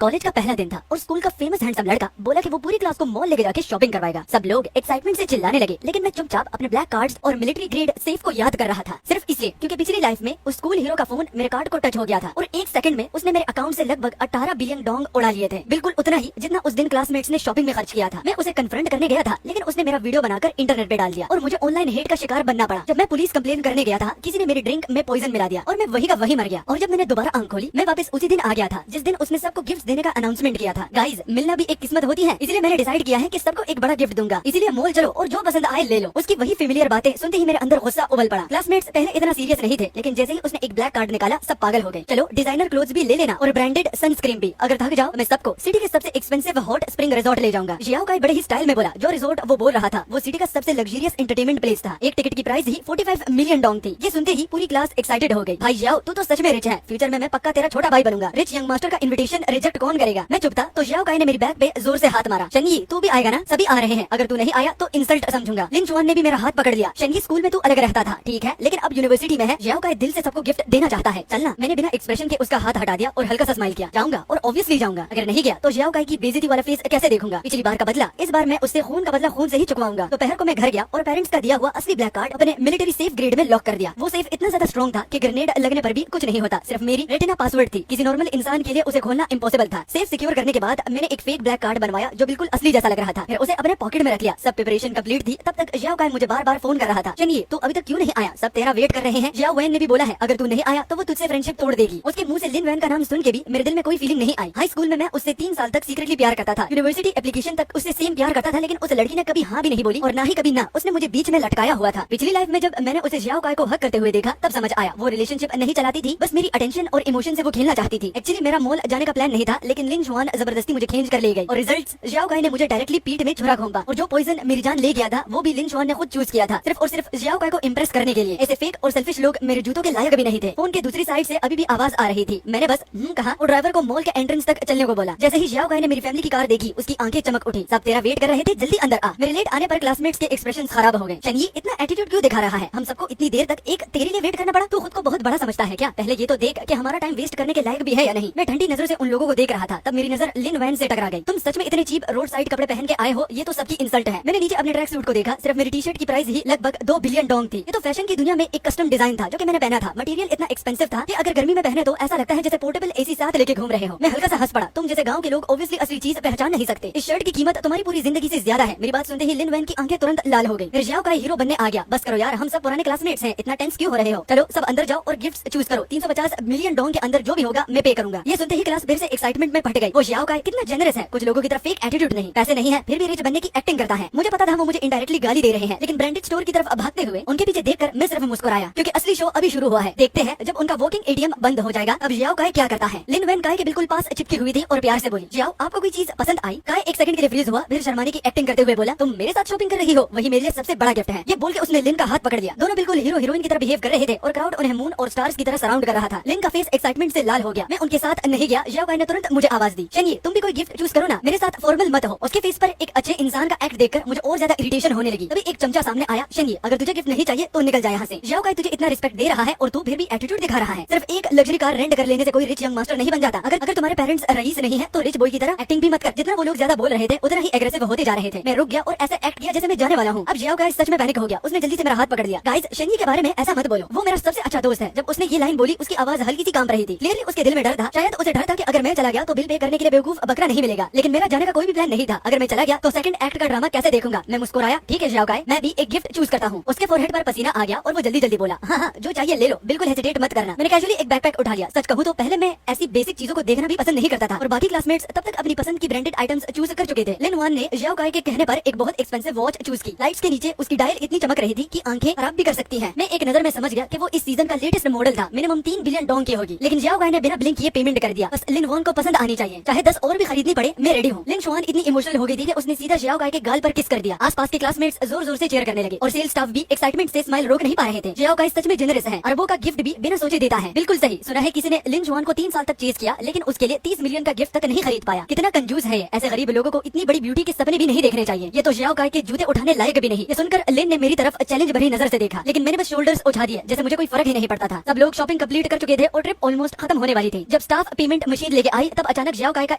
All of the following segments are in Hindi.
कॉलेज का पहला दिन था और स्कूल का फेमस हैंडसम लड़का बोला कि वो पूरी क्लास को मॉल लेके जाके शॉपिंग करवाएगा। सब लोग एक्साइटमेंट से चिल्लाने लगे, लेकिन मैं चुपचाप अपने ब्लैक कार्ड्स और मिलिट्री ग्रेड सेफ को याद कर रहा था, सिर्फ इसलिए क्योंकि पिछली लाइफ में उस स्कूल हीरो का फोन मेरे कार्ड को टच हो गया था और एक सेकंड में उसने मेरे अकाउंट से लगभग 18 बिलियन डोंग उड़ा लिए थे। बिल्कुल उतना ही जितना उस दिन क्लासमेट्स ने शॉपिंग में खर्च किया था। मैं उसे कन्फ्रंट करने गया था, लेकिन उसने मेरा वीडियो बनाकर इंटरनेट पे डाल दिया और मुझे ऑनलाइन हेट का शिकार बनना पड़ा। जब मैं पुलिस कंप्लेन करने गया था, किसी ने मेरी ड्रिंक में पॉइजन मिला दिया और मैं वही का वही मर गया। और जब मैंने दोबारा आंख खोली, मैं वापस उसी दिन आ गया था जिस दिन उसने सबको गिफ्ट देने का अनाउंसमेंट किया था। गाइज, मिलना भी एक किस्मत होती है, इसलिए मैंने डिसाइड किया है कि सबको एक बड़ा गिफ्ट दूंगा। इसीलिए मॉल चलो और जो पसंद आए ले लो। उसकी वही फेमिलियर बातें सुनते ही मेरे अंदर गुस्सा उबल पड़ा। क्लासमेट्स पहले इतना सीरियस नहीं थे, लेकिन जैसे ही उसने एक ब्लैक कार्ड निकाला सब पागल हो गए। चलो डिजाइनर क्लोथ्स भी ले लेना और ब्रांडेड सनस्क्रीन भी। अगर थक जाओ मैं सबको सिटी के सबसे एक्सपेंसिव हॉट स्प्रिंग रिजॉर्ट ले जाऊंगा। जियाओ का बड़े ही स्टाइल में बोला। जो रिजॉर्ट वो बोल रहा था वो सिटी का सबसे लग्जरियस एंटरटेनमेंट प्लेस था। एक टिकट की प्राइस ही 45 मिलियन डोंग थी। ये सुनते ही पूरी क्लास एक्साइटेड हो गई। भाई जियाओ, तू तो सच में रिच है। फ्यूचर में मैं पक्का तेरा छोटा भाई बनूंगा। रिच यंग मास्टर का इन्विटेशन रिजेक्ट कौन करेगा। मैं चुप था तो जियाओ काई ने मेरी बैग पे जोर से हाथ मारा। शंगी, तू भी आएगा ना? सभी आ रहे हैं, अगर तू नहीं आया तो इंसल्ट समझूंगा। लिन चुआन ने भी मेरा हाथ पकड़ लिया। शंगी, स्कूल में तू अलग रहता था, ठीक है, लेकिन अब यूनिवर्सिटी में है। जियाओ काई दिल से सबको गिफ्ट देना चाहता है। चलना। मैंने बिना एक्सप्रेशन के उसका हाथ हटा दिया और हल्का सा स्माइल किया। जाऊंगा और ऑब्वियसली जाऊंगा। अगर नहीं गया तो जियाओ काई की बेइज्जती वाला फेस कैसे देखूंगा। पिछली बार का बदला इस बार मैं उससे खून का बदला खून से ही चुकवाऊंगा। दोपहर को मैं घर गया और पेरेंट्स का दिया हुआ असली ब्लैक कार्ड अपने मिलिट्री सेफ ग्रेड में लॉक कर दिया। वो सेफ इतना ज्यादा स्ट्रॉन्ग था कि ग्रेनेड लगने पर भी कुछ नहीं होता। सिर्फ मेरी रेटिना पासवर्ड थी। किसी नॉर्मल इंसान के लिए उसे खोलना इम्पॉसिबल था। सेफ सिक्योर करने के बाद मैंने एक फेक ब्लैक कार्ड बनवाया जो बिल्कुल असली जैसा लग रहा था। फिर उसे अपने पॉकेट में रख लिया। सब प्रिपरेशन कंप्लीट थी। तब तक जियाओ काई मुझे बार बार फोन कर रहा था। चलिए, तू अभी तक क्यों नहीं आया? सब तेरा वेट कर रहे हैं। जियाओ वैन ने भी बोला है अगर तू नहीं आया तो वो तुझसे फ्रेंडशिप तोड़ देगी। उसके मुंह से लिन वैन का नाम सुन के भी मेरे दिल में कोई फीलिंग नहीं आई। हाई स्कूल में मैं उससे 3 साल तक सीक्रेटली प्यार करता था। यूनिवर्सिटी एप्लीकेशन तक उससे सेम प्यार करता था, लेकिन उस लड़की ने कभी हाँ भी नहीं बोली और ना ही कभी ना। उसने मुझे बीच में लटकाया हुआ था। पिछली लाइफ में जब मैंने उसे जियाओ काई को हक करते हुए देखा तब समझ आया वो रिलेशनशिप नहीं चलाती थी, बस मेरी अटेंशन और इमोशन से वो खेलना चाहती थी। एक्चुअली मेरा मॉल जाने का प्लान नहीं था, लेकिन लिन चुआन जबरदस्ती मुझे खींच कर ले गई और रिजल्ट्स जियाओ काई ने मुझे डायरेक्टली पीठ में छुरा घोंपा। और जो पॉइजन मेरी जान ले गया था वो भी लिन चुआन ने खुद चूज किया था, सिर्फ और सिर्फ जियाओ काई को इम्प्रेस करने के लिए। ऐसे फेक और सेल्फिश लोग मेरे जूतों के लायक भी नहीं थे। फोन के दूसरी साइड से अभी भी आवाज आ रही थी। मैंने बस कहा और ड्राइवर को मॉल के एंट्रेंस तक चलने को बोला। जैसे ही जियाओ काई ने मेरी फैमिली की कार देखी उसकी आंखें चमक उठी। सब तेरा वेट कर रहे थे, जल्दी अंदर आ। मेरे लेट आने पर क्लासमेट्स के एक्सप्रेशन खराब हो गए। शंगी, इतना एटीट्यूड क्यों दिखा रहा है? हम सबको इतनी देर तक एक तेरे लिए वेट करना पड़ा। तू खुद को बहुत बड़ा समझता है क्या? पहले ये तो देख कि हमारा टाइम वेस्ट करने के लायक भी है या नहीं। मैं ठंडी नजरों से उन लोगों को देख रहा था, तब मेरी नजर लिन वैन से टकरा गई। तुम सच में इतने चीप रोड साइड कपड़े पहन के आए हो? ये तो सबकी इंसल्ट है। मैंने नीचे अपने ट्रैक सूट को देखा, सिर्फ मेरी टी शर्ट की प्राइस ही लगभग 2 बिलियन डोंग थी। ये तो फैशन की दुनिया में एक कस्टम डिजाइन था जो कि मैंने पहना था। मटेरियल इतना एक्सपेंसिव था कि अगर गर्मी में पहने तो ऐसा लगता है जैसे पोर्टेबल एसी साथ लेके घूम रहे हो। मैं हल्का सा हंस पड़ा। तुम जैसे गाँव के लोग ऑब्वियसली असली चीज पहचान नहीं सकते। इस शर्ट की कीमत तुम्हारी पूरी जिंदगी से ज्यादा है। मेरी बात सुनते ही लिन वैन की आंखें तुरंत लाल हो गई। जियाओ काई हीरो बनने आ गया। बस करो यार, हम सब पुराने क्लासमेट्स हैं, इतना टेंस क्यों हो रहे हो? चलो सब अंदर जाओ और गिफ्ट्स चूज करो। 350 मिलियन डोंग के अंदर जो भी होगा मैं पे करूंगा। ये सुनते ही क्लास फिर से एक्साइटमेंट में फट गई। वो जियाओ काई कितना जेनरस है। कुछ लोगों की तरफ फेक एटीट्यूड नहीं, पैसे नहीं है फिर भी रिच बनने की एक्टिंग करता है। मुझे पता था वो मुझे इनडायरेक्टली गाली दे रहे हैं, लेकिन ब्रांडेड स्टोर की तरफ भागते हुए उनके पीछे देखकर मैं सिर्फ मुस्कुराया, क्योंकि असली शो अभी शुरू हुआ है। देखते हैं जब उनका वॉकिंग एटीएम बंद हो जाएगा अब जियाओ काई क्या करता है। लिन वैन काई के बिल्कुल पास चिपकी हुई थी और प्यार से बोली, जियाओ आपको कोई चीज पसंद आई? काई एक सेकंड के लिए फ्रीज हुआ, फिर शर्माने की एक्टिंग करते हुए बोला, तुम मेरे साथ शॉपिंग कर रही हो, वही मेरे लिए सबसे बड़ा गिफ्ट है। ये बोल के उसने लिन का हाथ पकड़ लिया। दोनों बिल्कुल हीरो हीरोइन की तरह बिहेव कर रहे थे और क्राउड उन्हें मून और स्टार्स की तरह सराउंड कर रहा था। लिन का फेस एक्साइटमेंट से लाल हो गया। मैं उनके साथ नहीं गया। जियाओ काई ने तुरंत मुझे आवाज दी, चलिए तुम भी कोई गिफ्ट चूज करो ना, मेरे साथ फॉर्मल मत हो। उसके फेस पर एक अच्छे इंसान का एक्ट देखकर मुझे और ज्यादा इरिटेशन होने लगी। तभी एक चमचा सामने आया। शंगी, अगर तुझे गिफ्ट नहीं चाहिए तो निकल जा यहाँ से। जियाओ काई तुझे इतना रिस्पेक्ट दे रहा है और तू फिर भी एटीट्यूड दिखा रहा है। सिर्फ एक लग्जरी कार रेंट कर लेने से कोई रिच यंग मास्टर नहीं बन जाता। अगर तुम्हारे पेरेंट्स रईस नहीं है तो रिच बॉय की तरह एक्टिंग भी मत कर। जितना वो लोग ज्यादा बोल रहे थे उतना ही एग्रेसिव होते जा रहे थे। मैं रुक गया और ऐसे एक्ट किया जैसे मैं जाने वाला हूँ। अब जियाओ काई सच में पैनिक हो गया। उसने जल्दी से मेरा हाथ पकड़ लिया। गाइस, शंगी के बारे में ऐसा मत बोलो, वो मेरा सबसे अच्छा दोस्त है। जब उसने ये लाइन बोली उसकी आवाज हल्की सी कांप रही थी। क्लियरली उसके दिल में डर था। शायद उसे डर था कि अगर मैं चला गया तो बिल पे करने के लिए बेवकूफ बकरा नहीं मिलेगा। लेकिन मेरा जाने का कोई भी प्लान नहीं था। अगर मैं चला गया तो सेकंड एक्ट का ड्रामा कैसे देखूंगा। मैं मुस्कुराया, ठीक है जियाओ काई, मैं भी एक गिफ्ट चूज करता हूँ। उसके फोरहेड पर पसीना आ गया और वो जल्दी जल्दी बोला, हाँ जो चाहिए ले लो, बिल्कुल हेजिटेट मत करना। मैंने कैजुअली एक बैकपैक उठा लिया। सच कहूँ तो पहले मैं ऐसी बेसिक चीजों को देखना भी पसंद नहीं करता था और बाकी क्लासमेट्स तब तक अपनी पसंद की ब्रांडेड आइटम्स चूज कर चुके थे। लिन वैन ने जियाओ काई के कहने पर एक बहुत एक्सपेंसिव वॉच चूज की। लाइट्स के नीचे उसकी डायल इतनी चमक रही थी कि आंखें खराब भी कर सकती हैं। मैं एक नजर में समझ गया कि वो इस सीजन का लेटेस्ट मॉडल था। मिनिमम 3 बिलियन डोंग की होगी। लेकिन जियाओ काई ने बिना ब्लिंक किए पेमेंट कर दिया। बस लिन वैन को पसंद आनी चाहिए, चाहे 10 और भी खरीदनी पड़े, मैं रेडी हूँ। लिन चुआन इतनी इमोशनल हो गई थी कि उसने सीधा जियाओ काई के गाल पर किस कर दिया। आसपास के क्लासमेट्स जोर जोर से चेयर करने लगे और सेल्स स्टाफ भी एक्साइटमेंट से स्माइल रोक नहीं पा रहे थे। जियाओ काई सच में जेनरस है। अरबों का गिफ्ट भी बिना सोचे देता है। बिल्कुल सही सुना है। किसी ने लिन चुआन को 3 साल तक चेज किया, लेकिन उसके लिए 30 मिलियन का गिफ्ट तक नहीं खरीद पाया। कितना कंजूस है ये। ऐसे गरीब लोगों को इतनी बड़ी ब्यूटी के सपने भी नहीं देखने चाहिए। ये तो जियाओ काई के जूते उठाने लायक भी नहीं। ये सुनकर लिन ने मेरी तरफ चैलेंज भरी नजर से देखा, लेकिन मैंने बस शोल्डर्स उठा दिए जैसे मुझे कोई फर्क ही नहीं पड़ता था। सब लोग शॉपिंग कंप्लीट कर चुके थे और ट्रिप ऑलमोस्ट खत्म होने वाली थी। जब स्टाफ पेमेंट मशीन लेके आई आई तब अचानक जियाओ काई का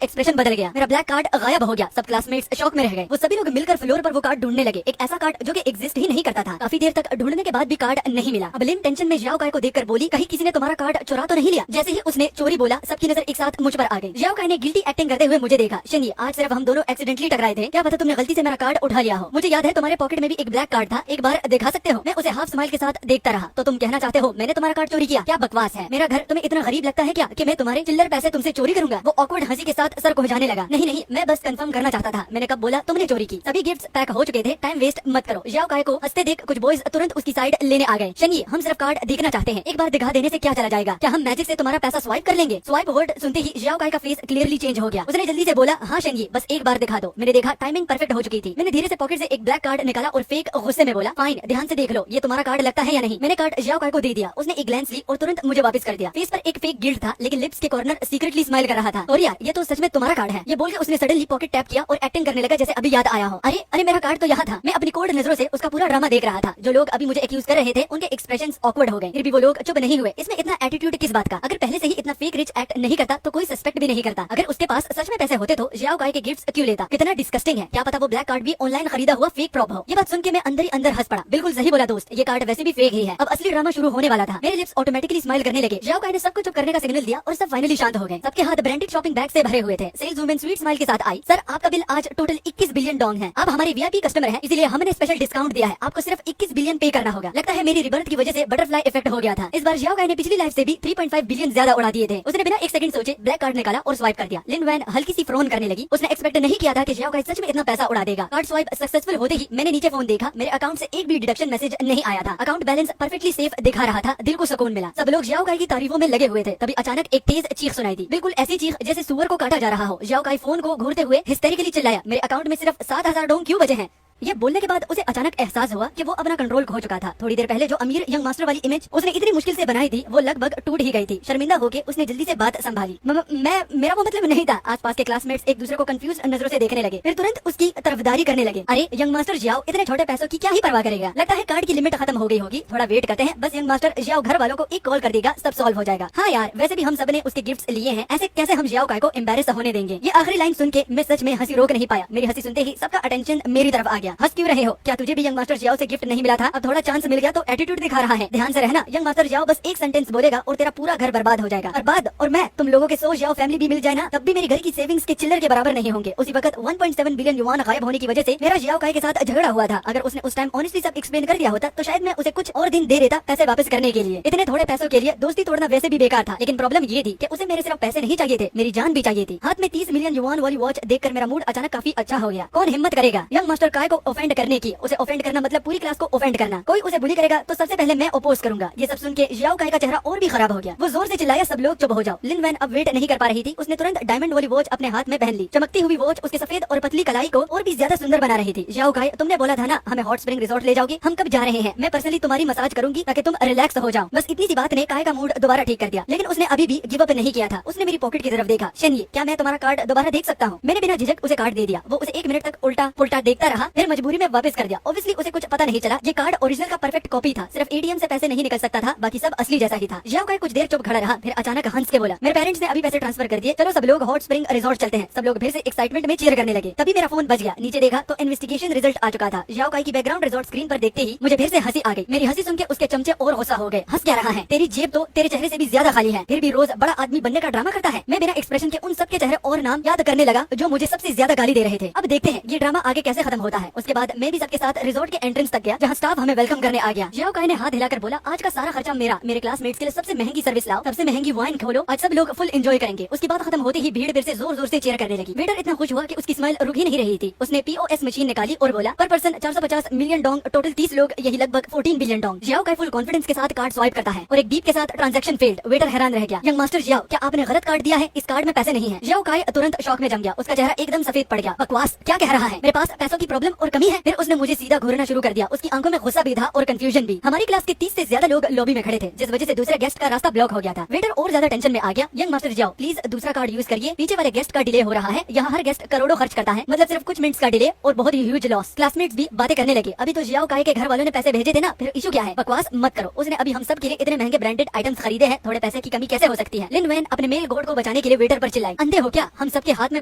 एक्सप्रेशन बदल गया। मेरा ब्लैक कार्ड गायब हो गया। सब क्लासमेट्स शॉक में रह गए। वो सभी लोग मिलकर फ्लोर पर वो कार्ड ढूंढने लगे, एक ऐसा कार्ड जो कि एग्जिस्ट ही नहीं करता था। काफी देर तक ढूंढने के बाद भी कार्ड नहीं मिला। अब लिन टेंशन में जियाओ काई को देखकर बोली, कहीं किसी ने तुम्हारा कार्ड चुरा तो नहीं लिया। जैसे ही उसने चोरी बोला, सबकी नजर एक साथ मुझ पर आ गई। जियाओ काई ने गिल्टी एक्टिंग करते हुए मुझे देखा। शनिए, आज सिर्फ हम दोनों एक्सीडेंटली टकराए थे, क्या पता तुमने गलती से मेरा कार्ड उठा लिया हो। मुझे याद है तुम्हारे पॉकेट में भी एक ब्लैक कार्ड था, एक बार दिखा सकते हो। मैं उसे हाफ स्माइल के साथ देखता रहा। तो तुम कहना चाहते हो मैंने तुम्हारा कार्ड चोरी किया? क्या बकवास है। मेरा घर तुम्हें इतना गरीब लगता है क्या कि मैं तुम्हारे चिल्लर पैसे तुमसे चोरी करूंगा? वो ऑकवर्ड हंसी के साथ सर खुजाने लगा। नहीं नहीं, मैं बस कंफर्म करना चाहता था। मैंने कब बोला तुमने चोरी की? सभी गिफ्ट्स पैक हो चुके थे, टाइम वेस्ट मत करो। जियाओ काई को हंसते देख कुछ बॉयज तुरंत उसकी साइड लेने आ गए। शनिए, हम सिर्फ कार्ड देखना चाहते हैं, एक बार दिखा देने से क्या चला जाएगा? क्या हम मैजिक से तुम्हारा पैसा स्वाइप कर लेंगे? स्वाइप वर्ड सुनते ही जियाओ काई का फेस क्लियरली चेंज हो गया। उसने जल्दी से बोला, हाँ शनिए, बस एक बार दिखा दो। मैंने देखा टाइमिंग परफेक्ट हो चुकी थी। मैंने धीरे से पॉकेट से एक ब्लैक कार्ड निकाला और फेक गुस्से में बोला, फाइन, ध्यान से देख लो, ये तुम्हारा कार्ड लगता है या नहीं? मैंने कार्ड जियाओ काई को दे दिया। उसने एक ग्लैंस ली और तुरंत मुझे वापस कर दिया। फेस पर एक फेक गिल्ट था, लेकिन लिप्स के कॉर्नर सीक्रेटली स्माइल कर रहा था। और यार, ये तो सच में तुम्हारा कार्ड है। ये बोल के उसने सडनली पॉकेट टैप किया और एक्टिंग करने लगा जैसे अभी याद आया हो। अरे अरे, मेरा कार्ड तो यहाँ था। मैं अपनी कोल्ड नजरों से उसका पूरा ड्रामा देख रहा था। जो लोग अभी मुझे एक्यूज कर रहे थे, उनके एक्सप्रेशंस ऑकवर्ड हो गए, फिर भी वो लोग चुप नहीं हुए। इसमें इतना एटीट्यूड किस बात का? अगर पहले से ही इतना फेक रिच एक्ट नहीं करता तो कोई सस्पेक्ट भी नहीं करता। अगर उसके पास सच में पैसे होते तो जियाओ काई के गिफ्ट्स क्यों लेता? कितना डिस्कस्टिंग है। क्या पता वो ब्लैक कार्ड भी ऑनलाइन खरीदा हुआ फेक प्रॉप हो। ये बात सुन के मैं अंदर ही अंदर हंस पड़ा। बिल्कुल सही बोला दोस्त, ये कार्ड वैसे भी फेक ही है। अब असली ड्रामा शुरू होने वाला था। मेरे लिप्स ऑटोमेटिकली स्माइल करने लगे। जियाओ काई ने सबको चुप करने का सिग्नल दिया और सब फाइनली शांत हो गए। सबके हाथ ब्रांडेड शॉपिंग बैग से भरे हुए थे। सेल्स वुमेन स्वीट स्माइल के साथ आई, सर आपका बिल आज टोटल 21 बिलियन डोंग है। आप हमारे वीआईपी कस्टमर हैं, इसलिए हमने स्पेशल डिस्काउंट दिया है। आपको सिर्फ 21 बिलियन पे करना होगा। लगता है मेरी रिबर्थ की वजह से बटरफ्लाई इफेक्ट हो गया था। इस बार जियाओ काई ने पिछली लाइफ से भी 3.5 बिलियन ज्यादा उड़ा दिए थे। उसने बिना एक सेकंड सोचे ब्लैक कार्ड निकाला और स्वाइप कर दिया। लिन वैन हल्की सी फ्रोन करने लगी। उसने एक्सपेक्ट नहीं किया था कि जियाओ काई सच में इतना पैसा उड़ा देगा। कार्ड स्वाइप सक्सेसफुल होते ही मैंने नीचे फोन देखा, मेरे अकाउंट से एक भी डिडक्शन मैसेज नहीं आया था। अकाउंट बैलेंस परफेक्टली सेफ दिखा रहा था। दिल को सुकून मिला। सब लोग जियाओ काई की तारीफों में लगे हुए थे। तभी अचानक एक तेज चीख सुनाई दी, बिल्कुल ऐसी चीख जैसे सुअर को काटा जा रहा हो। जियाओ काई फोन को घूरते हुए हिस्टेरिकली चिल्लाया, मेरे अकाउंट में सिर्फ 7,000 डोंग क्यों बचे हैं? ये बोलने के बाद उसे अचानक एहसास हुआ कि वो अपना कंट्रोल खो चुका था। थोड़ी देर पहले जो अमीर यंग मास्टर वाली इमेज उसने इतनी मुश्किल से बनाई थी, वो लगभग टूट ही गई थी। शर्मिंदा होकर उसने जल्दी से बात संभाली, मेरा वो मतलब नहीं था। आसपास के क्लासमेट्स एक दूसरे को कंफ्यूज नजरों से देखने लगे, फिर तुरंत उसकी तरफदारी करने लगे। अरे यंग मास्टर जियाओ इतने छोटे पैसों की क्या ही परवाह करेगा? लगता है कार्ड की लिमिट खत्म हो गई होगी। थोड़ा वेट करते हैं, बस यंग मास्टर जियाओ घर वालों को एक कॉल कर देगा, सब सॉल्व हो जाएगा। हाँ यार, वैसे भी हम सबने उसके गिफ्ट्स लिए हैं, ऐसे कैसे हम जियाओ काई को एम्बैरेस होने देंगे? ये आखिरी लाइन सुन के मैं सच में हंसी रोक नहीं पाया। मेरी हंसी सुनते ही सबका अटेंशन मेरी तरफ आ गया। हंस क्यों रहे हो? क्या तुझे भी यंग मास्टर जियाओ से गिफ्ट नहीं मिला था? अब थोड़ा चांस मिल गया तो एटीट्यूड दिखा रहा है। ध्यान से रहना, यंग मास्टर जियाओ बस एक सेंटेंस बोलेगा और तेरा पूरा घर बर्बाद हो जाएगा। बर्बाद और मैं, तुम लोगों के सो जियाओ फैमिली भी मिल जाए ना, तब भी मेरी घर की सेविंग्स के चिल्लर के बराबर नहीं होंगे। उसी वक्त 1.7 बिलियन युआन गायब होने की वजह से मेरा जियाओ काई के साथ झगड़ा हुआ था। अगर उसने उस टाइम ऑनेस्टली सब एक्सप्लेन कर दिया होता तो शायद मैं उसे कुछ और दिन दे देता पैसे वापस करने के लिए। इतने थोड़े पैसों के लिए दोस्ती तोड़ना वैसे भी बेकार था, लेकिन प्रॉब्लम ये थी कि उसे मेरे सिर्फ पैसे नहीं चाहिए थे, मेरी जान भी चाहिए थी। हाथ में 30 मिलियन युआन वाली वॉच देखकर मेरा मूड अचानक काफी अच्छा हो गया। कौन हिम्मत करेगा यंग मास्टर काई को ऑफेंड करने की? उसे ऑफेंड करना मतलब पूरी क्लास को ऑफेंड करना। कोई उसे बुली करेगा तो सबसे पहले मैं अपोज करूंगा। ये सब सुन के जियाओ काई का चेहरा और भी खराब हो गया। वो जोर से चिल्लाया, सब लोग चुप हो जाओ। लिन वैन अब वेट नहीं कर पा रही थी। उसने तुरंत डायमंड वाली वॉच अपने हाथ में पहन ली। चमकती हुई वॉच उसके सफेद और पतली कलाई को और भी ज्यादा सुंदर बना रही थी। जियाओ काई, तुमने बोला था ना हमें हॉट स्प्रिंग रिजॉर्ट ले जाओगे, हम कब जा रहे हैं? मैं पर्सनली तुम्हारी मसाज करूंगी ताकि तुम रिलैक्स हो जाओ। बस इतनी सी बात ने काई का मूड दोबारा ठीक कर दिया, लेकिन उसने अभी भी गिव अप नहीं किया था। उसने मेरी पॉकेट की तरफ देखा। शनिए, क्या मैं तुम्हारा कार्ड दोबारा देख सकता हूँ? मैंने बिना झिझक उसे कार्ड दे दिया। वो उसे 1 मिनट तक उल्टा पुल्टा देखता रहा, फिर मजबूरी में वापस कर दिया। ऑब्वियसली उसे कुछ पता नहीं चला, ये कार्ड ओरिजिनल का परफेक्ट कॉपी था। सिर्फ एटीएम से पैसे नहीं निकल सकता था, बाकी सब असली जैसा ही था। जियाओ काई कुछ देर चुप खड़ा रहा, फिर अचानक हंस के बोला, मेरे पेरेंट्स ने अभी पैसे ट्रांसफर कर दिए, चलो सब लोग हॉट स्प्रिंग रिजॉर्ट चलते हैं। सब लोग फिर से एक्साइटमेंट में चीयर करने लगे। तभी मेरा फोन बज गया। नीचे देखा तो इन्वेस्टिगेशन रिजल्ट आ चुका था। जियाओ काई की बैकग्राउंड रिजॉर्ट स्क्रीन पर देखते ही मुझे फिर से हंसी आ गई। मेरी हंसी सुन के उसके चमचे और गुस्सा हो गए। हंस क्या रहा है? तेरी जेब तो तेरे चेहरे से भी ज्यादा खाली है, फिर भी रोज बड़ा आदमी बनने का ड्रामा करता है। मैं बिना एक्सप्रेशन के उन सबके चेहरे और नाम याद करने लगा जो मुझे सबसे ज्यादा गाली दे रहे थे। अब देखते हैं ये ड्रामा आगे कैसे खत्म होता है। उसके बाद मैं भी सबके साथ रिजॉर्ट के एंट्रेंस तक गया, जहाँ स्टाफ हमें वेलकम करने आ गया। जियाओ काई ने हाथ हिलाकर बोला, आज का सारा खर्चा मेरा। मेरे क्लासमेट्स के लिए सबसे महंगी सर्विस लाओ, सबसे महंगी वाइन खोलो, आज सब लोग फुल एंजॉय करेंगे। उसकी बात खत्म होते ही भीड़ फिर से जोर जोर से चीयर करने लगी। वेटर इतना खुश हुआ कि उसकी स्माइल रुक ही नहीं रही थी। उसने पीओएस मशीन निकाली और बोला, पर पर्सन 450 मिलियन डोंग, टोटल 30 लोग, यही लगभग 14 बिलियन डोंग। जियाओ काई फुल कॉन्फिडेंस के साथ कार्ड स्वाइप करता है और एक बीप के साथ ट्रांजैक्शन फेल्ड। वेटर हैरान रह गया, यंग मास्टर जियाओ, क्या आपने गलत कार्ड दिया है? इस कार्ड में पैसे नहीं है। जियाओ काई तुरंत शॉक में जम गया। उसका चेहरा एकदम सफेद पड़ गया। बकवास क्या कह रहा है? मेरे पास पैसों की प्रॉब्लम और और कमी है। फिर उसने मुझे सीधा घूरना शुरू कर दिया। उसकी आंखों में गुस्सा भी था और कंफ्यूजन भी। हमारी क्लास के 30 से ज्यादा लोग लॉबी में खड़े थे, जिस वजह से दूसरे गेस्ट का रास्ता ब्लॉक हो गया था। वेटर और ज्यादा टेंशन में आ गया। यंग मास्टर जाओ प्लीज दूसरा कार्ड यूज करिए, पीछे वाले गेस्ट का डिले हो रहा है। यहाँ हर गेस्ट करोड़ों खर्च करता है, मतलब सिर्फ कुछ मिनट्स का डिले और बहुत ही ह्यूज लॉस। क्लासमेट्स भी बातें करने लगे, अभी तो जियाओ काई के घर वालों ने पैसे भेजे थे ना, फिर इशू क्या है, बकवास मत करो। उसने अभी हम सब के लिए इतने महंगे ब्रांडेड आइटम्स खरीदे हैं, थोड़े पैसे की कमी कैसे हो सकती है। लिन वैन अपने मेल गोड को बचाने के लिए वेटर पर चिल्लाई, अंधे हो क्या, हम सबके हाथ में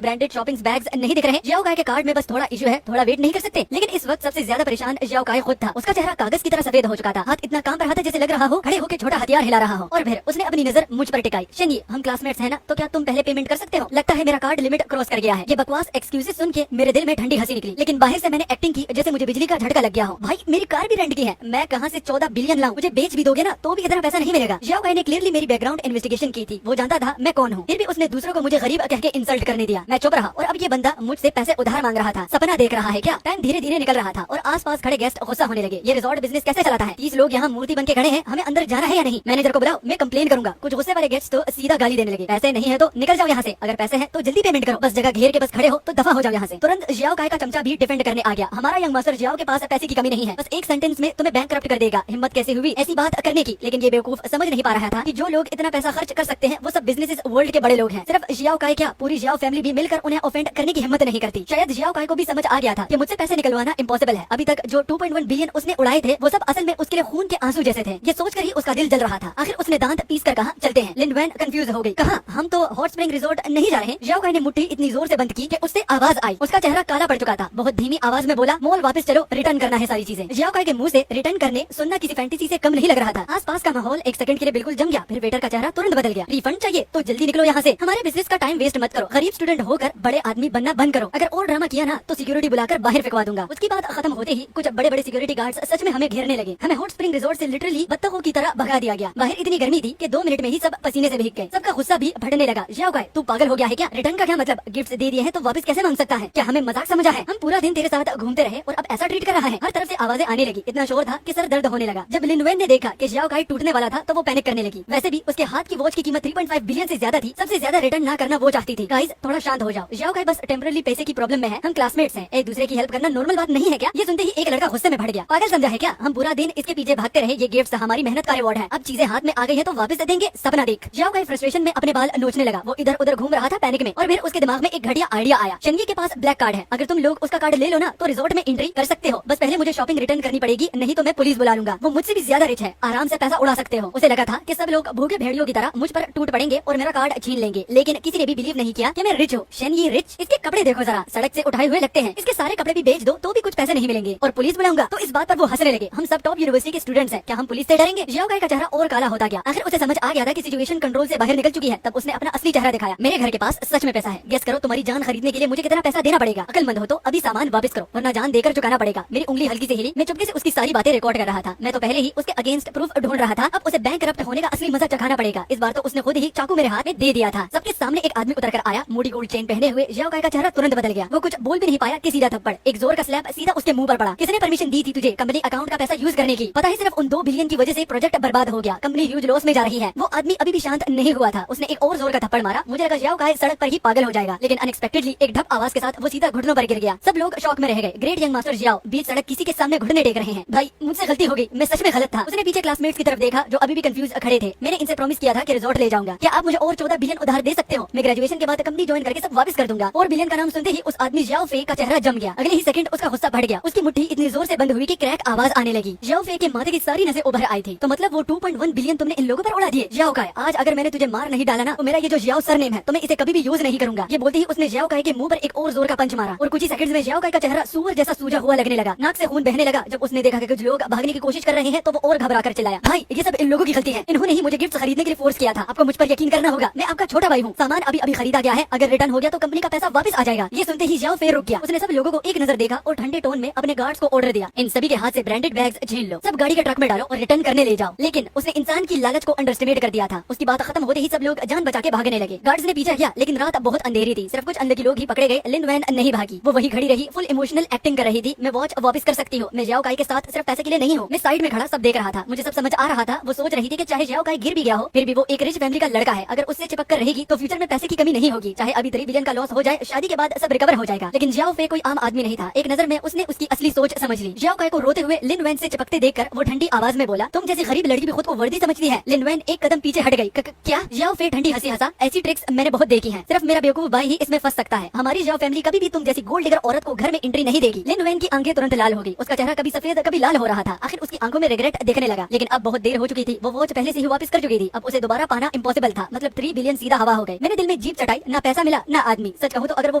ब्रांडेड शॉपिंग बैग्स नहीं दिख रहे। जियाओ काई के कार्ड में बस थोड़ा इशू है, थोड़ा वेट नहीं कर सकते। लेकिन इस वक्त सबसे ज्यादा परेशान जियाओ काई खुद था। उसका चेहरा कागज की तरह सफेद हो चुका था, हाथ इतना काम रहा था जैसे लग रहा हो खड़े होकर छोटा हथियार हिला रहा हो। और फिर उसने अपनी नजर मुझ पर टिकाई। शनी, हम क्लासमेट्स हैं ना, तो क्या तुम पहले पेमेंट कर सकते हो? लगता है मेरा कार्ड लिमिट क्रॉस कर गया है। ये बकवास एक्सक्यूजेस सुन के मेरे दिल में ठंडी हंसी निकली, लेकिन बाहर से मैंने एक्टिंग की जैसे मुझे बिजली का झटका लग गया हो। भाई मेरी कार भी रेंट की है, मैं कहाँ से 14 बिलियन लाऊं? मुझे बेच भी दोगे ना तो भी इतना पैसा नहीं मिलेगा। जियाओ काई ने क्लियरली मेरी बैकग्राउंड इन्वेस्टिगेशन की थी, वो जानता था मैं कौन हूँ। फिर भी उसने दूसरों को मुझे गरीब कह के इंसल्ट करने दिया। मैं चुप रहा और अब ये बंदा मुझसे पैसे उधार मांग रहा था। सपना देख रहा है क्या? टाइम धीरे धीरे निकल रहा था और आसपास खड़े गेस्ट गुस्सा होने लगे। ये रिजॉर्ट बिजनेस कैसे चलाता है? 30 लोग यहाँ मूर्ति बन के खड़े हैं, हमें अंदर जाना है या नहीं? मैनेजर को बुलाओ, मैं कंप्लेन करूंगा। कुछ गुस्से वाले गेस्ट तो सीधा गाली देने लगे। पैसे नहीं है तो निकल जाओ यहाँ से, अगर पैसे हैं तो जल्दी पेमेंट करो, बस जगह घेर के बस खड़े हो तो दफा हो जाओ यहाँ से। तुरंत जियाओ काई का चमचा भी डिफेंड करने आ गया। हमारा यंग मास्टर जियाओ के पास पैसे की कमी नहीं है, बस एक सेंटेंस में तुम्हें बैंकक्रप्ट कर देगा। हिम्मत कैसे हुई ऐसी बात करने की? लेकिन ये बेवकूफ समझ नहीं पा रहा था कि जो लोग इतना पैसा खर्च कर सकते हैं वो सब बिजनेसेस वर्ल्ड के बड़े लोग हैं। सिर्फ जियाओ काई क्या, पूरी जियाओ फैमिली भी मिलकर उन्हें ऑफेंड करने की हिम्मत नहीं करती। शायद जियाओ काई को भी समझ आ गया था कि मुझसे पैसे निकलवाना इम्पॉसिबल है। अभी तक जो 2.1 बिलियन उसने उड़ाए थे वो सब असल में उसके लिए खून के आंसू जैसे थे। ये सोचकर ही उसका दिल जल रहा था। आखिर उसने दांत पीस कर कहा चलते हैं। लिन वैन कंफ्यूज हो गई, कहा हम तो हॉट स्प्रिंग रिजॉर्ट नहीं जा रहे। जियाओ काई ने मुट्ठी इतनी जोर से बंद की कि उससे आवाज आई। उसका चेहरा काला पड़ चुका था। बहुत धीमी आवाज में बोला, मॉल वापस चलो, रिटर्न करना है सारी चीजें। जियाओ काई के मुंह से रिटर्न करने सुनना किसी फैंटेसी से कम नहीं लग रहा था। आसपास का माहौल एक सेकंड के लिए बिल्कुल जम गया। फिर वेटर का चेहरा तुरंत बदल गया। रिफंड चाहिए तो जल्दी निकलो यहाँ से, हमारे बिजनेस का टाइम वेस्ट मत करो। गरीब स्टूडेंट होकर बड़े आदमी बनना बंद करो। अगर और ड्रामा किया ना तो सिक्योरिटी बुलाकर बाहर फेंकवा दूंगा। उसकी बात खत्म होते ही कुछ बड़े बड़े सिक्योरिटी गार्ड्स सच में हमें घेरने लगे। हमें हॉट स्प्रिंग रिजॉर्ट से लिटरली बत्तखों की तरह भगा दिया गया। बाहर इतनी गर्मी थी कि 2 मिनट में ही सब पसीने से भीग गए। सबका गुस्सा भी बढ़ने लगा। जियाओ काई तू पागल हो गया है क्या? रिटर्न का क्या मतलब? गिफ्ट दे दिए हैं तो वापस कैसे मांग सकता है? क्या हमें मजाक समझा है? हम पूरा दिन तेरे साथ घूमते रहे और अब ऐसा ट्रीट कर रहा है। हर तरफ से आवाजें आने लगी, इतना शोर था कि सर दर्द होने लगा। जब लिन वैन ने देखा कि जियाओ काई टूटने वाला था तो वो पैनिक करने लगी। वैसे भी उसके हाथ की वॉच की कीमत 3.5 बिलियन से ज्यादा थी। सबसे ज्यादा रिटर्न ना करना वो चाहती थी। गाइस थोड़ा शांत हो जाओ, जियाओ काई बस टेम्पररी पैसे की प्रॉब्लम में है। हम क्लासमेट्स हैं, एक दूसरे की हेल्प करना नॉर्मल बात नहीं है क्या? ये सुनते ही एक लड़का गुस्से में भड़ गया। पागल समझा है क्या? हम पूरा दिन इसके पीछे भागते रहे, ये गिफ्ट हमारी मेहनत का रिवॉर्ड है। अब चीजें हाथ में आ गई है तो वापस दे देंगे, सपना देख। जियाओ काई फ्रस्ट्रेशन में अपने बाल नोचने लगा। वो इधर उधर घूम रहा था पैनिक में। और फिर उसके दिमाग में एक घटिया आइडिया आया। शंगी के पास ब्लैक कार्ड है, अगर तुम लोग उसका कार्ड ले लो ना तो रिजॉर्ट में एंट्री कर सकते हो। बस पहले मुझे शॉपिंग रिटर्न करनी पड़ेगी, नहीं तो मैं पुलिस बुला लूंगा। वो मुझसे भी ज्यादा रिच है, आराम से पैसा उड़ा सकते हो। उसे लगा था कि सब लोग भूखे भेड़ियों की तरह मुझ पर टूट पड़ेंगे और मेरा कार्ड छीन लेंगे, लेकिन किसी ने भी बिलीव नहीं किया कि मैं रिच हूँ। शनी रिच, इसके कपड़े देखो जरा, सड़क से उठाए हुए लगते हैं। इसके सारे कपड़े भी बेच दो तो भी कुछ पैसे नहीं मिलेंगे और पुलिस बुलाऊंगा तो इस बात पर वो हंसने लगे। हम सब टॉप यूनिवर्सिटी के स्टूडेंट्स हैं, क्या हम पुलिस से डरेंगे? जियाओ काई का चेहरा और काला होता गया। आखिर उसे समझ आ गया था कि सिचुएशन कंट्रोल से बाहर निकल चुकी है। तब उसने अपना असली चेहरा दिखाया। मेरे घर के पास सच में पैसा है, गेस करो तुम्हारी जान खरीदने के लिए मुझे कितना पैसा देना पड़ेगा? अकलमंद हो तो अभी सामान वापस करो वरना जान देकर चुकाना पड़ेगा। मेरी उंगली हल्की से हिली। मैं चुपके से उसकी सारी बातें रिकॉर्ड कर रहा था। मैं तो पहले ही उसके अगेंस्ट प्रूफ ढूंढ रहा था, अब उसे बैंक करप्ट होने का असली मजा चखाना पड़ेगा। इस बार तो उसने खुद ही चाकू मेरे हाथ में दे दिया था। सबके सामने एक आदमी उतर कर आया, मोटी गोल्ड चेन पहने हुए। जियाओ काई का चेहरा तुरंत बदल गया। वो कुछ बोल भी नहीं पाया कि सीधा थप्पड़, एक जोर का स्लैप सीधा उसके मुंह पर पड़ा। किसने परमिशन दी थी तुझे कंपनी अकाउंट का पैसा यूज करने की? पता है सिर्फ उन 2 बिलियन की वजह से प्रोजेक्ट बर्बाद हो गया, कंपनी ह्यूज लॉस में जा रही है। वो आदमी अभी भी शांत नहीं हुआ था। उसने एक और जोर का थप्पड़ मारा। मुझे लगा जियाओ काई सड़क पर ही पागल हो जाएगा, लेकिन अनएक्सपेक्टेडली एक ढप आवाज के साथ वो सीधा घुटनों पर गिर गया। सब लोग शॉक में रह गए। ग्रेट यंग मास्टर जियाओ बीच सड़क किसी के सामने घुटने टेक रहे हैं। भाई मुझसे गलती हो गई, मैं सच में गलत था। उसने पीछे क्लासमेट्स की तरफ देखा जो अभी भी कंफ्यूज खड़े थे। मैंने इनसे प्रॉमिस किया था कि रिजॉर्ट ले जाऊंगा, क्या आप मुझे और 14 बिलियन उधार दे सकते हो? मैं ग्रेजुएशन के बाद कंपनी ज्वाइन करके सब वापस कर दूंगा। और बिलियन का नाम सुनते ही उस आदमी जियाओ फे का चेहरा जम गया। अगले ही सेकंड उसका गुस्सा बढ़ गया। उसकी मुट्ठी इतनी जोर से बंद हुई कि क्रैक आवाज आने लगी। जियाओ फे के माथे की सारी नसें उभर आई थी। तो मतलब वो 2.1 बिलियन तुमने इन लोगों पर उड़ा दिए? जियाओ काई आज अगर मैंने तुझे मार नहीं डाला ना तो मेरा ये जो जियाओ सरनेम है तो मैं इसे कभी भी यूज नहीं करूंगा। ये बोलते ही उसने जियाओ काई के मुंह पर एक और जोर का पंच मारा और कुछ ही सेकंड्स में जियाओ काई का चेहरा सूअर जैसा सूजा हुआ लगने लगा। नाक से खून बहने लगा। जब उसने देखा कि कुछ लोग भागने की कोशिश कर रहे हैं तो वो और घबरा कर चिल्लाया, भाई ये सब इन लोगों की गलती है, इन्होंने ही मुझे गिफ्ट खरीदने के लिए फोर्स किया था। आपको मुझ पर यकीन करना होगा, मैं आपका छोटा भाई हूँ। सामान अभी अभी खरीदा गया है, अगर रिटर्न हो गया तो कंपनी का पैसा वापस आ जाएगा। ये सुनते ही जियाओ फे रुक गया। उसने सब लोगों को एक नजर देखा और ठंडे टोन में अपने गार्ड्स को ऑर्डर दिया, इन सभी के हाथ से ब्रांडेड बैग्स छीन लो, सब गाड़ी के ट्रक में डालो और रिटर्न करने ले जाओ। लेकिन उसने इंसान की लालच को अंडरस्टिमेट कर दिया था। उसकी बात खत्म होते ही सब लोग जान बचा के भागने लगे। गार्ड्स ने पीछा किया लेकिन रात बहुत अंधेरी थी, सिर्फ कुछ अनलकी लोग ही पकड़े गए। लिन वैन नहीं भागी, वो वही खड़ी रही, फुल इमोशनल एक्टिंग कर रही थी। मैं वॉच वापस कर सकती हूँ, मैं जियाओ काई के साथ सिर्फ पैसे के लिए नहीं हूँ। मैं साइड में खड़ा सब देख रहा था, मुझे सब समझ आ रहा था। वो सोच रही थी कि चाहे जियाओ काई गिर भी गया हो फिर भी वो एक रिच फैमिली का लड़का है, अगर उससे चिपक कर रहेगी तो फ्यूचर में पैसे की कमी नहीं होगी। चाहे अभी 3 बिलियन का लॉस हो जाए, शादी के बाद सब रिकवर हो जाएगा। लेकिन जियाओ फे कोई आम आदमी नहीं था, था। एक नजर में उसने उसकी असली सोच समझ ली। जियाओ काई को रोते हुए लिन वैन से चिपकते देखकर वो ठंडी आवाज में बोला, तुम जैसी गरीब लड़की भी खुद को वर्दी समझती है। लिन वैन एक कदम पीछे हट गई। क्या? जियाओ फे ठंडी हंसी हंसा, ऐसी ट्रिक्स मैंने बहुत देखी हैं, सिर्फ मेरा बेवकूफ भाई ही इसमें फंस सकता है। हमारी जियाओ फैमिली कभी भी तुम जैसी गोल्ड डिगर औरत को घर में एंट्री नहीं देगी। लिन वैन की आंखें तुरंत लाल हो गई। उसका चेहरा कभी सफेद कभी लाल हो रहा था। आखिर उसकी आंखों में रिग्रेट दिखने लगा, लेकिन अब बहुत देर हो चुकी थी। वो वॉच पहले से ही वापस कर चुकी थी। अब उसे दोबारा पाना इम्पॉसिबल था। मतलब 3 बिलियन सीधा हवा हो गए। मैंने दिल में जीप चटाई, ना पैसा मिला ना आदमी। सच कहूं तो अगर वो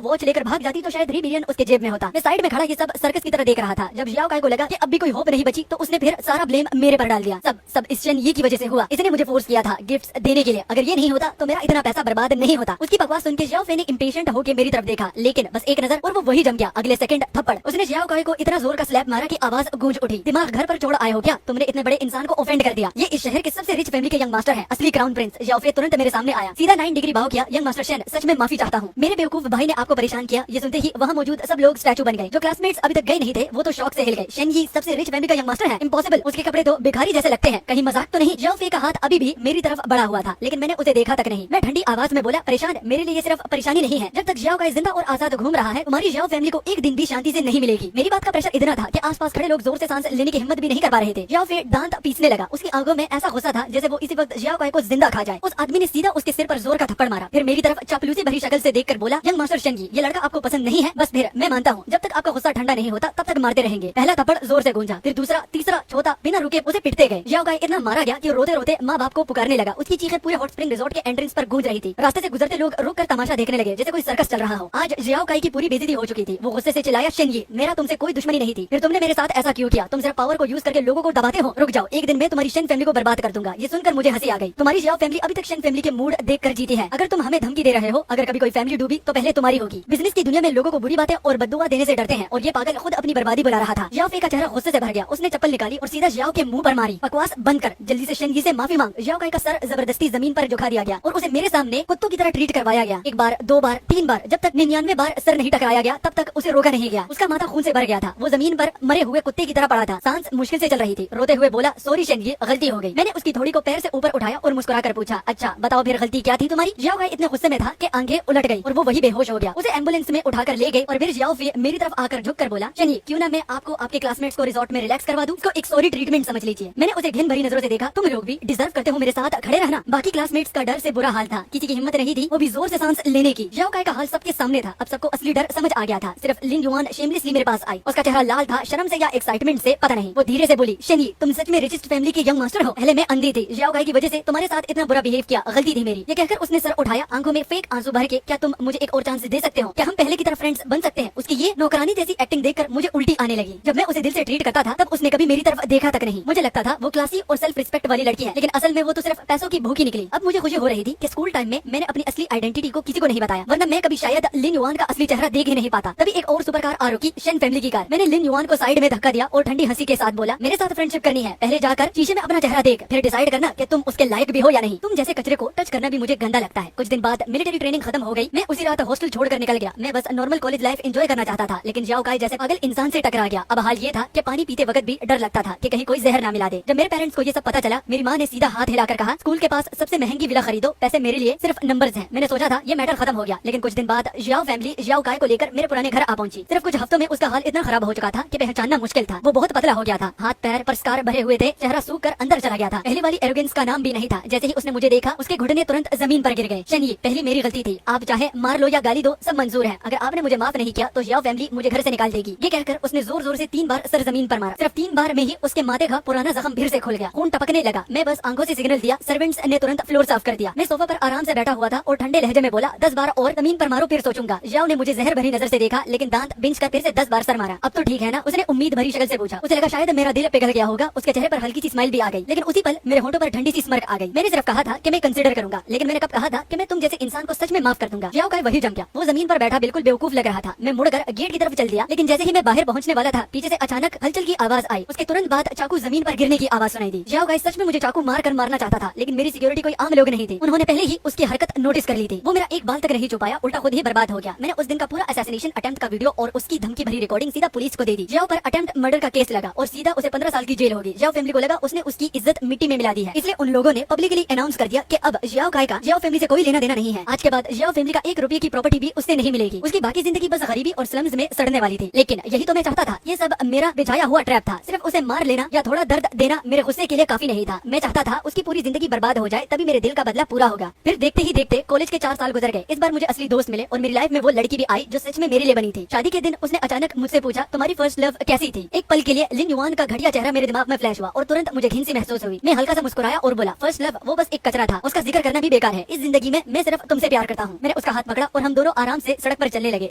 वॉच लेकर भाग जाती तो शायद 3 बिलियन उसके जेब में होता। मैं साइड में खड़ा ये सब सर्कस की तरह देख रहा था। जब जियाओ काई को लगा कि अब भी कोई होप नहीं बची तो उसने फिर सारा ब्लेम मेरे पर डाल दिया। सब इस शन ये की वजह से हुआ। इसने मुझे फोर्स किया था गिफ्ट्स देने के लिए। अगर ये नहीं होता तो मेरा इतना पैसा बर्बाद नहीं होता। उसकी बकवास सुनकर जियाओ फे ने इम्पेशेंट होकर मेरी तरफ देखा, लेकिन बस एक नजर और वो वही जम गया। अगले सेकंड थप्पड़। उसने जियाओ काई को इतना जोर का स्लैप मारा कि आवाज गूंज उठी। दिमाग घर पर छोड़ आए हो क्या? तुमने इतने बड़े इंसान को ऑफेंड कर दिया। ये इस शहर के सबसे रिच फैमिली के यंग मास्टर है, असली क्राउन प्रिंस। जियाओ फे तुरंत मेरे सामने आया, सीधा 9 डिग्री भाव किया। यंग मास्टर शेन, सच में माफी चाहता हूँ। मेरे बेवकूफ भाई ने आपको परेशान किया। ये सुनते ही वहाँ मौजूद सब लोग स्टैचू बन गए। जो क्लासमेट्स अभी तक गए नहीं थे वो तो शौक से हिल गए। शेन ही सबसे रिच फैमिली का यंग मास्टर है? इम्पॉसिबल। उसके कपड़े तो भिखारी जैसे लगते हैं, कहीं मजाक तो नहीं? जियाओ फे का हाथ अभी भी मेरी तरफ बढ़ा हुआ था, लेकिन मैंने उसे देखा तक नहीं। मैं ठंडी आवाज में बोला, परेशान मेरे लिए सिर्फ परेशानी नहीं है। जब तक जियाओ काई जिंदा और आजाद घूम रहा है तुम्हारी जियाओ फैमिली को एक दिन भी शांति से नहीं मिलेगी। मेरी बात का प्रेशर इतना था कि आसपास खड़े लोग जोर से सांस लेने की हिम्मत भी नहीं कर पा रहे थे। जियाओ फे दांत पीसने लगा। उसकी आंखों में ऐसा गुस्सा था जैसे वो इसी वक्त जियाओ काई को जिंदा खा जाए। उस आदमी ने सीधा उसके सिर पर जोर का थप्पड़ मारा, फिर मेरी तरफ चापलूसी भरी शक्ल से देखकर बोला, यंग मास्टर शेनगी, ये लड़का आपको पसंद नहीं है? बस फिर मैं मानता हूँ, जब तक आपका गुस्सा ठंडा नहीं होता तब तक मारते रहेंगे। पहला थप्पड़ जोर से गूंजा, फिर दूसरा, तीसरा, चौथा, बिना रुके उसे पिटते गए। जियाओ काई इतना मारा गया कि रोते रोते माँ बाप को पुकारने लगा। उसकी चीखें पूरे हॉट स्प्रिंग रिजॉर्ट के एंट्रेंस पर गूंज रही थी। रास्ते से गुजरते लोग रुक कर तमाशा देखने लगे जैसे कोई सर्कस चल रहा हो। आज जियाओ काई की पूरी बेइज्जती हो चुकी थी। वो गुस्से से चिल्लाया, शेनगी, मेरा तुमसे कोई दुश्मनी नहीं थी, फिर तुमने मेरे साथ ऐसा क्यों किया? तुम सिर्फ पावर को यूज करके लोगों को दबाते हो। रुक जाओ, एक दिन में तुम्हारी शेन फैमिली को बर्बाद कर दूंगा। ये सुनकर मुझे हंसी आ गई। तुम्हारी जियाओ फैमिली अभी तक शेन फैमिली के मूड देख कर जीती है। अगर तुम हमें धमकी दे रहे हो, अगर कभी कोई फैमिली डूबी तो पहले तुम्हारी होगी। बिजनेस की दुनिया में लोगों को बुरी बातें और बद्दुआ देने से डरते हैं, और ये पागल खुद अपनी बर्बादी बुला रहा था। जियाओ फे का चेहरा गुस्से से भर गया। उसने चप्पल निकाली और सीधा जियाओ के मुंह पर मारी। बकवास बंद कर, जल्दी से शेनगी से माफी मांग। जियाओ काई का सर जबरदस्ती जमीन पर झुका दिया गया और उसे मेरे सामने कुत्तों की तरह ट्रीट करवाया गया। एक बार, 2 बार, 3 बार, जब तक 99 बार सर नहीं टकराया गया तब तक उसे रोका नहीं गया। उसका माथा खून से भर गया था। वो जमीन पर मरे हुए कुत्ते की तरह पड़ा था। सांस मुश्किल से चल रही थी। रोते हुए बोला, सॉरी शेनगी, गलती हो गई। मैंने उसकी थोड़ी को पैर से ऊपर उठाया और मुस्कुरा कर पूछा, अच्छा बताओ फिर गलती क्या थी तुम्हारी? जियाओ काई इतने गुस्से में था कि आंखें उलट गई और वो वही बेहोश हो गया। उसे एम्बुलेंस में उठाकर ले गई और फिर जियाओ फे मेरी तरफ आकर झुककर बोला, शेनगी, क्यों ना मैं आपको आपके क्लासमेट्स को रिजॉर्ट में रिलैक्स करवा दूं? इसको एक सॉरी ट्रीटमेंट समझ लीजिए। मैंने उसे घिन भरी नजरों से देखा। तुम लोग भी डिजर्व करते हो मेरे साथ खड़े रहना। बाकी क्लासमेट्स का डर से बुरा हाल था, किसी की हिम्मत नहीं थी वो भी जोर से सांस लेने की। जियाओ काई का हाल सबके सामने था। अब सबको असली डर समझ आ गया था। सिर्फ लिन युआन शेमलेसली मेरे पास आई। उसका चेहरा लाल था, शर्म से या एक्साइटमेंट से पता नहीं। वो धीरे से बोली, शेनगी, तुम सच में रिचेस्ट फैमिली के यंग मास्टर हो? पहले मैं अंधी थी, जियाओ काई की वजह से तुम्हारे साथ इतना बुरा बिहेव किया, गलती थी मेरी। ये कहकर उसने सर उठाया, आंखों में फेक आंसू भर के, क्या तुम मुझे एक और चांस दे सकते हो? क्या हम पहले की तरह फ्रेंड्स बन सकते हैं? उसकी ये नौकरानी जैसी एक्टिंग देखकर मुझे उल्टी आने लगी। जब मैं उसे दिल से ट्रीट करता था तब उसने कभी मेरी तरफ देखा तक नहीं। मुझे लगता था वो क्लासी और सेल्फ रिस्पेक्ट वाली लड़की है, लेकिन असल में वो तो सिर्फ पैसों की भूखी निकली। अब मुझे खुशी हो रही थी कि स्कूल टाइम में मैंने अपनी असली आइडेंटिटी को किसी को नहीं बताया, वरना मैं कभी शायद लिन युआन का असली चेहरा देख ही नहीं पाता। तभी एक और सुपर कार आ रुकी, शेन फैमिली की कार। मैंने लिन युआन को साइड में धक्का दिया और ठंडी हंसी के साथ बोला, मेरे साथ फ्रेंडशिप करनी है, पहले जाकर शीशे में अपना चेहरा देख, फिर डिसाइड करना कि तुम उसके लायक भी हो या नहीं। तुम जैसे कचरे को टच करना भी मुझे गंदा लगता है। कुछ दिन बाद मिलिट्री ट्रेनिंग खत्म हो गई। मैं उसी रात हॉस्टल छोड़कर निकल गया। मैं बस नॉर्मल कॉलेज लाइफ एंजॉय करना चाहता था, लेकिन जियाओ काई जैसे पागल इंसान से टकरा गया। अब हाल ये था कि पानी पीते वक्त भी डर लगता था कि कहीं कोई जहर ना मिला दे। जब मेरे पेरेंट्स को ये सब पता चला, मेरी माँ ने सीधा हाथ हिलाकर कहा, स्कूल के पास सबसे महंगी विला खरीदो, पैसे मेरे लिए सिर्फ नंबर्स हैं। मैंने सोचा था ये मैटर खत्म हो गया, लेकिन कुछ दिन बाद जियाओ फैमिली जियाओ काई को लेकर मेरे पुराने घर आ पहुंची। सिर्फ कुछ हफ्तों में उसका हाल इतना खराब हो चुका था कि पहचानना मुश्किल था। वो बहुत पतला हो गया था, हाथ पैर पर स्कार भरे हुए थे, चेहरा सूख कर अंदर चला गया था। पहली वाली एरोगेंस का नाम भी नहीं था। जैसे ही उसने मुझे देखा उसके घुटने तुरंत जमीन पर गिर गए। शेनगी, पहली मेरी गलती थी, आप चाहे मार लो या गाली दो, सब मंजूर है। अगर आपने मुझे माफ नहीं किया तो जियाओ फैमिली मुझे घर से निकाल देगी। ये कहकर उसने जोर जोर से 3 बार सर जमीन पर मारा। सिर्फ 3 बार में ही उसके माथे का पुराना जख्म फिर से खुल गया, खून टपकने लगा। मैं बस आंखों से सिग्नल दिया, सर्वेंट्स ने तुरंत फ्लोर साफ कर दिया। मैं सोफा पर आराम से बैठा हुआ था और ठंडे लहजे में बोला, 10 बार और जमीन पर मारो फिर सोचूंगा। जियाओ ने मुझे जहर भरी नजर से देखा, लेकिन दांत बिंच कर फिर से 10 बार सर मारा। अब तो ठीक है ना? उसने उम्मीद भरी शक्ल से पूछा। उसे लगा शायद मेरा दिल पिघल गया होगा। उसके चेहरे पर हल्की सी स्माइल भी आ गई, लेकिन उसी पल मेरे होठों पर ठंडी सी स्मर्क आ गई। मैंने सिर्फ कहा था कि मैं कंसीडर करूंगा, लेकिन मैंने कब कहा था कि मैं तुम जैसे इंसान को सच में माफ कर दूंगा। जियाओ काई वही जम गया। वो जमीन पर बैठा बिल्कुल बेवकूफ लग रहा था। मैं मुड़कर गेट की तरफ चल दिया, लेकिन जैसे ही मैं बाहर पहुंचने वाला था, पीछे से अचानक हलचल की आवाज आई। उसके तुरंत बाद चाकू जमीन पर गिरने की आवाज सुनाई दी। जियाओ काई सच में मुझे चाकू मार कर मारना चाहता था, लेकिन मेरी सिक्योरिटी कोई आम लोग नहीं थे। उन्होंने पहले ही उसकी हरकत नोटिस कर ली थी। वो मेरा एक बाल तक नहीं छुपाया, उल्टा खुद ही बर्बाद हो गया। मैंने उस दिन का पूरा असैसिनेशन अटेम्प्ट का वीडियो और उसकी धमकी भरी रिकॉर्डिंग सीधा पुलिस को दे दी। जियाओ पर अटेम्प्ट मर्डर का केस लगा और सीधा उसे 15 साल की जेल होगी। जियाओ फैमिली को लगा उसने उसकी इज्जत मिट्टी में मिला दी है, इसलिए उन लोगों ने पब्लिकली अनाउंस कर दिया कि अब जियाओ काई का जियाओ फैमिली से कोई लेना देना नहीं है। आज के बाद जियाओ फैमिली का 1 रुपये की प्रॉपर्टी भी उससे नहीं मिलेगी। उसकी बाकी जिंदगी बस गरीबी और स्लम्स में सड़ने वाली थी। लेकिन यही तो मैं चाहता था, ये सब मेरा बिछाया हुआ ट्रैप था। सिर्फ उसे मार लेना या थोड़ा दर्द देना मेरे गुस्से के लिए काफी नहीं था। मैं चाहता था उसकी पूरी जिंदगी बर्बाद हो जाए, तभी मेरे दिल का बदला पूरा होगा। फिर देखते ही देखते कॉलेज के 4 साल गुजर गए। इस बार मुझे असली दोस्त मिले और मेरी लाइफ में वो लड़की भी आई जो सच में मेरे लिए बनी थी। शादी के दिन उसने अचानक मुझसे पूछा, तुम्हारी फर्स्ट लव कैसी थी? एक पल के लिए लिन युआन का घटिया चेहरा मेरे दिमाग में फ्लैश हुआ और तुरंत मुझे घिन सी महसूस हुई। मैं हल्का सा मुस्कुराया और बोला, फर्स्ट लव वो बस एक कचरा था, उसका जिक्र करना भी बेकार है। इस जिंदगी में मैं सिर्फ तुमसे प्यार करता हूँ। मैंने उसका हाथ पकड़ा और हम दोनों आराम से सड़क पर चलने लगे,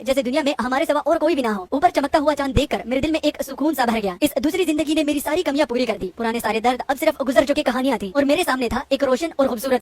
जैसे दुनिया में हमारे सिवा और कोई भी ना हो। ऊपर चमकता हुआ चांद देखकर मेरे दिल में एक सुकून सा भर गया। इस दूसरी जिंदगी ने मेरी सारी कमियां पूरी कर दी। पुराने सारे दर्द अब सिर्फ गुजर चुकी कहानियां थी और मेरे सामने था एक रोशन और खूबसूरत